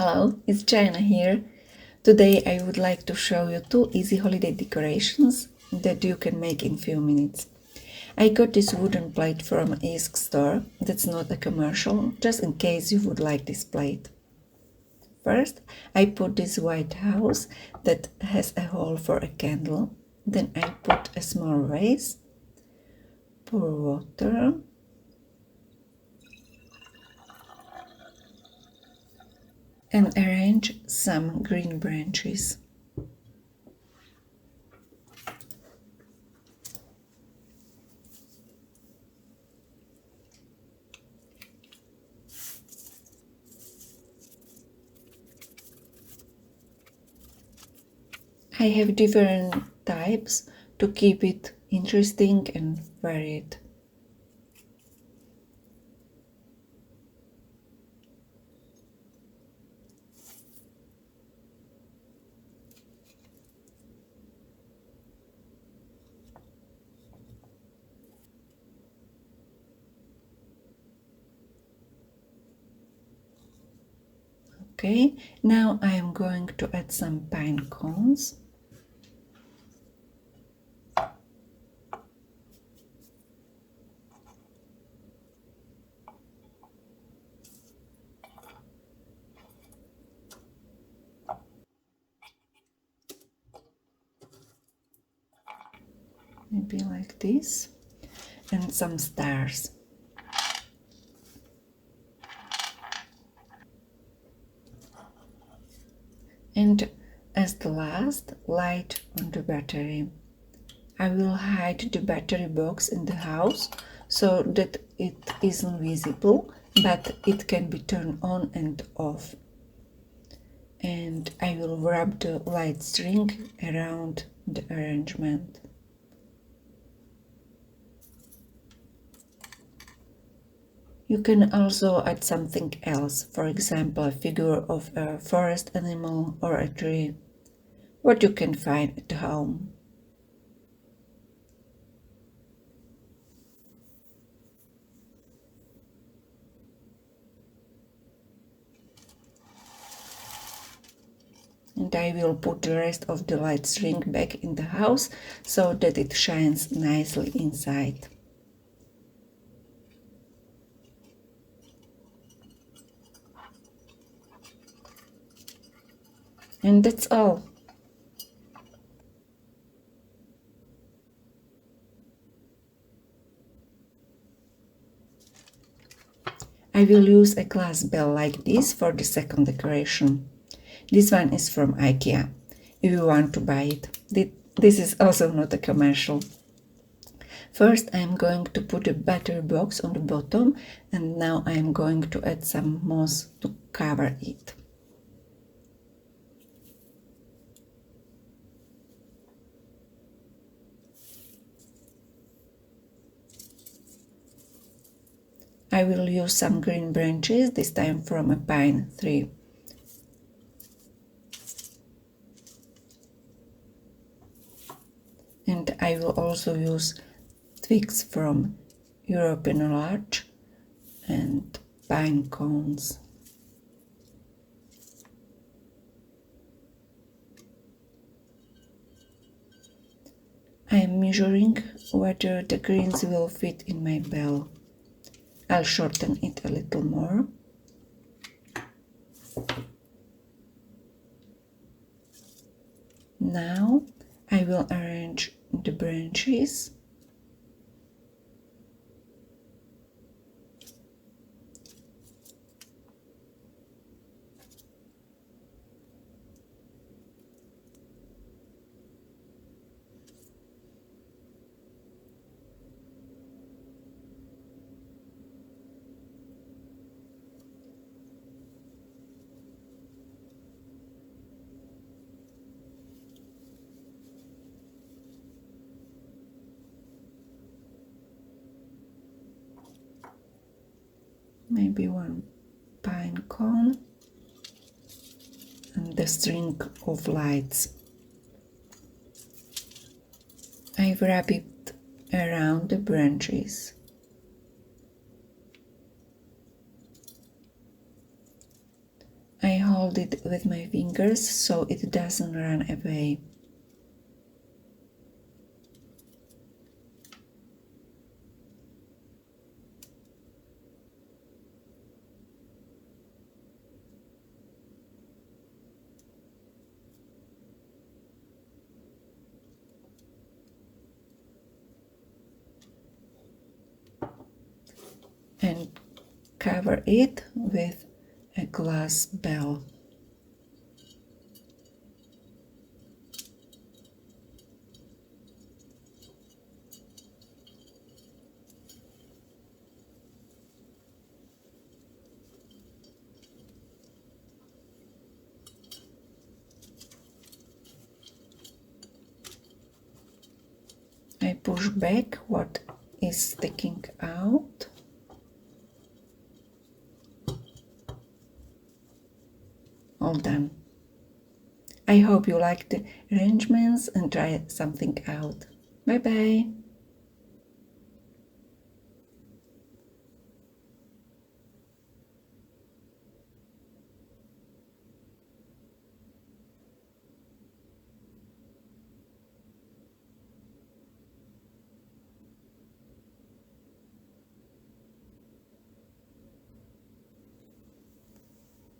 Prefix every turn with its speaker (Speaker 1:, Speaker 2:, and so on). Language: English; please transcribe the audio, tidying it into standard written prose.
Speaker 1: Hello, it's China here. Today I would like to show you two easy holiday decorations that you can make in few minutes. I got this wooden plate from a store. That's not a commercial, just in case you would like this plate. First, I put this white house that has a hole for a candle. Then I put a small vase, pour water, and arrange some green branches. I have different types to keep it interesting and varied. Okay, now I am going to add some pine cones. Maybe like this, and some stars. And as the last, light on the battery. I will hide the battery box in the house so that it isn't visible, but it can be turned on and off. And I will wrap the light string around the arrangement. You can also add something else, for example, a figure of a forest animal or a tree, what you can find at home. And I will put the rest of the light string back in the house so that it shines nicely inside. And that's all. I will use a glass bell like this for the second decoration. This one is from IKEA, if you want to buy it. This is also not a commercial. First I am going to put a battery box on the bottom, and now I am going to add some moss to cover it. I will use some green branches, this time from a pine tree. And I will also use twigs from European larch and pine cones. I am measuring whether the greens will fit in my bell. I'll shorten it a little more. Now I will arrange the branches. Maybe one pine cone and the string of lights. I wrap it around the branches. I hold hold it with my fingers so it doesn't run away. And cover it with a glass bell. I push back what is sticking out. All done. I hope you liked the arrangements and try something out. Bye bye.